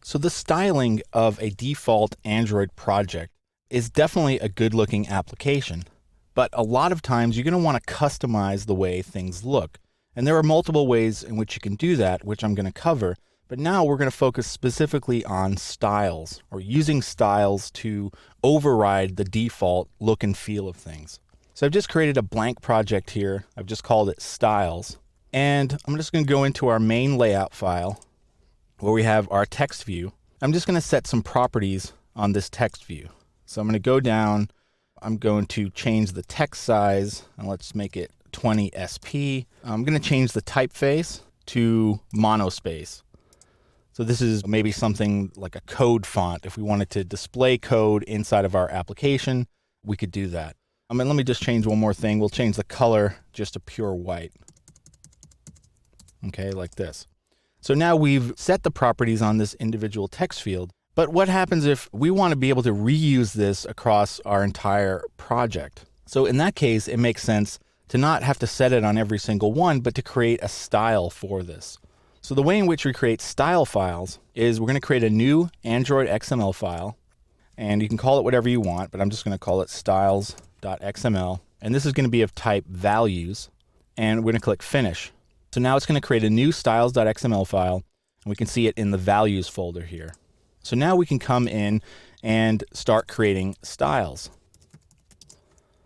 So the styling of a default Android project is definitely a good looking application, but a lot of times you're going to want to customize the way things look. And there are multiple ways in which you can do that, which I'm going to cover. But now we're going to focus specifically on styles, or using styles to override the default look and feel of things. So I've just created a blank project here. I've just called it styles. And I'm just going to go into our main layout file where we have our text view. I'm just going to set some properties on this text view. So I'm going to go down. I'm going to change the text size, and let's make it 20 SP. I'm going to change the typeface to monospace. So this is maybe something like a code font. If we wanted to display code inside of our application, we could do that. Let me just change one more thing. We'll change the color just to pure white. Okay, like this. So now we've set the properties on this individual text field. But what happens if we want to be able to reuse this across our entire project? So in that case, it makes sense to not have to set it on every single one, but to create a style for this. So the way in which we create style files is we're going to create a new Android XML file, and you can call it whatever you want, but I'm just going to call it styles.xml. And this is going to be of type values, and we're going to click finish. So now it's going to create a new styles.xml file, and we can see it in the values folder here. So now we can come in and start creating styles.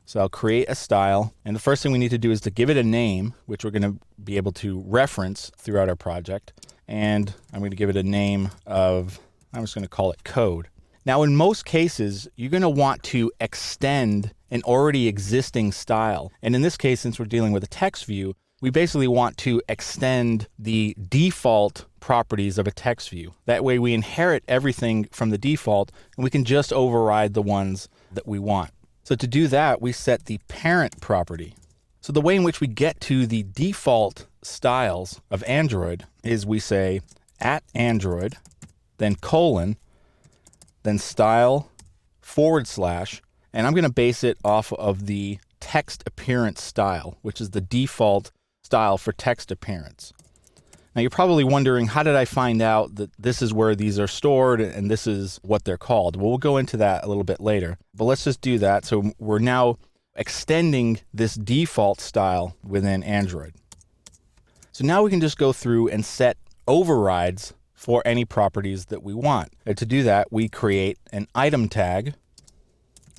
So I'll create a style, and the first thing we need to do is to give it a name, which we're going to be able to reference throughout our project. And I'm going to give it a name of, I'm just going to call it code. Now, in most cases, you're going to want to extend an already existing style. And in this case, since we're dealing with a text view, we basically want to extend the default properties of a text view. That way we inherit everything from the default, and we can just override the ones that we want. So to do that, we set the parent property. So the way in which we get to the default styles of Android is we say @Android, then colon, then style /, and I'm going to base it off of the text appearance style, which is the default style for text appearance. Now you're probably wondering, how did I find out that this is where these are stored and this is what they're called? Well, we'll go into that a little bit later, but let's just do that. So we're now extending this default style within Android. So now we can just go through and set overrides for any properties that we want. And to do that, we create an item tag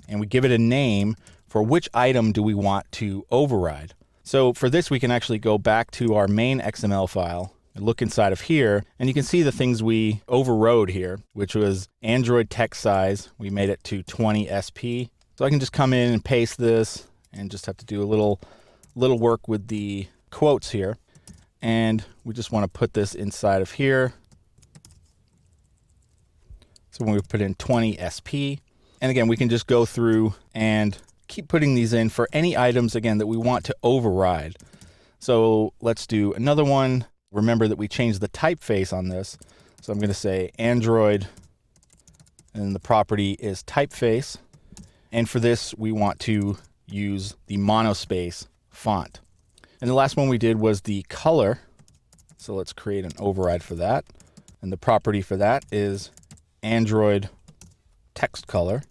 and we give it a name for which item do we want to override. So for this, we can actually go back to our main XML file and look inside of here, and you can see the things we overrode here, which was Android text size. We made it to 20 SP. So I can just come in and paste this and just have to do a little work with the quotes here. And we just want to put this inside of here. So when we put in 20 SP, and again, we can just go through and keep putting these in for any items, again, that we want to override. So let's do another one. Remember that we changed the typeface on this. So I'm going to say Android, and the property is typeface. And for this, we want to use the monospace font. And the last one we did was the color. So let's create an override for that. And the property for that is Android text color.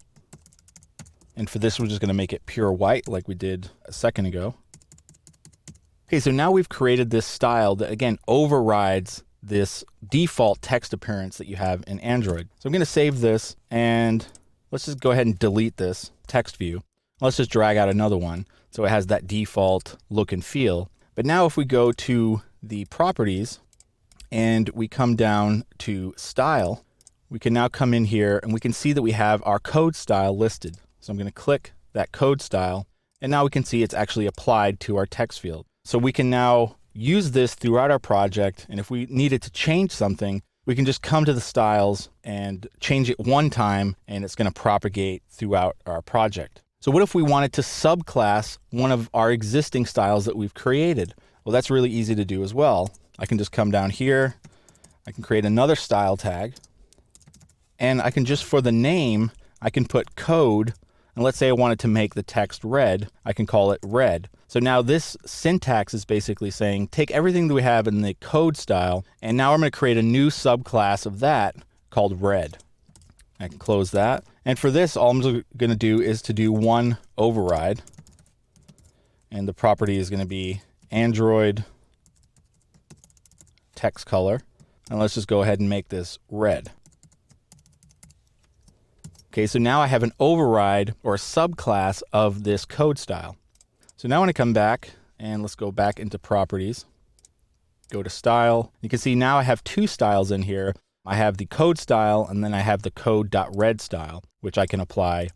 And for this, we're just going to make it pure white like we did a second ago. Okay, so now we've created this style that, again, overrides this default text appearance that you have in Android. So I'm going to save this, and let's just go ahead and delete this text view. Let's just drag out another one so it has that default look and feel. But now if we go to the properties and we come down to style, we can now come in here and we can see that we have our code style listed. So I'm going to click that code style, and now we can see it's actually applied to our text field. So we can now use this throughout our project, and if we needed to change something, we can just come to the styles and change it one time, and it's going to propagate throughout our project. So what if we wanted to subclass one of our existing styles that we've created? Well, that's really easy to do as well. I can just come down here, I can create another style tag, and I can just, for the name, I can put code. And let's say I wanted to make the text red, I can call it red. So now this syntax is basically saying, take everything that we have in the code style, and now I'm going to create a new subclass of that called red. I can close that. And for this, all I'm going to do is to do one override. And the property is going to be Android text color. And let's just go ahead and make this red. Okay, so now I have an override or a subclass of this code style. So now I want to come back and let's go back into properties. Go to style. You can see now I have two styles in here. I have the code style and then I have the code.red style, which I can apply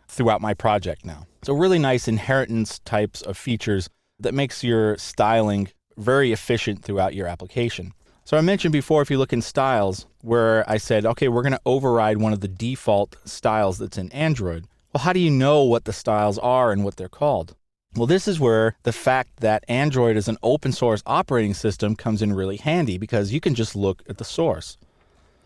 throughout my project now. So really nice inheritance types of features that makes your styling very efficient throughout your application. So I mentioned before, if you look in styles, where I said, okay, we're going to override one of the default styles that's in Android. Well, how do you know what the styles are and what they're called? Well, this is where the fact that Android is an open source operating system comes in really handy, because you can just look at the source.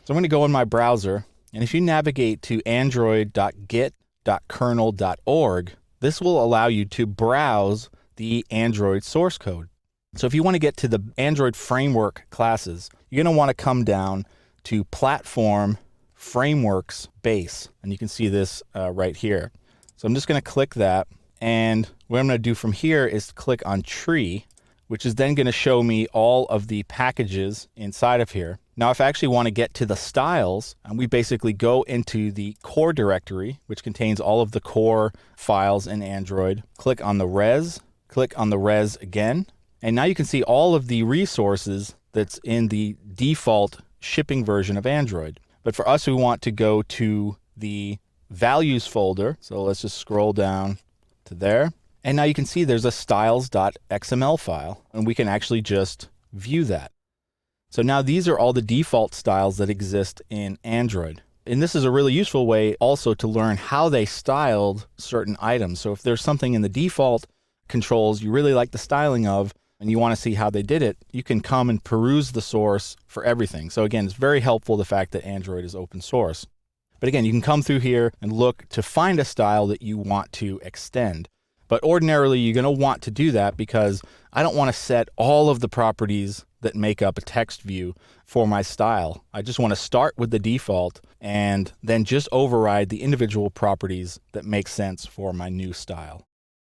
So I'm going to go in my browser, and if you navigate to android.git.kernel.org, this will allow you to browse the Android source code. So if you want to get to the Android framework classes, you're going to want to come down to Platform Frameworks Base. And you can see this right here. So I'm just going to click that. And what I'm going to do from here is click on Tree, which is then going to show me all of the packages inside of here. Now, if I actually want to get to the styles, we basically go into the core directory, which contains all of the core files in Android. Click on the res, click on the res again. And now you can see all of the resources that's in the default shipping version of Android. But for us, we want to go to the values folder. So let's just scroll down to there. And now you can see there's a styles.xml file, and we can actually just view that. So now these are all the default styles that exist in Android. And this is a really useful way also to learn how they styled certain items. So if there's something in the default controls you really like the styling of, and you want to see how they did it, you can come and peruse the source for everything. So again, it's very helpful, the fact that Android is open source. But again, you can come through here and look to find a style that you want to extend. But ordinarily, you're going to want to do that because I don't want to set all of the properties that make up a text view for my style. I just want to start with the default and then just override the individual properties that make sense for my new style.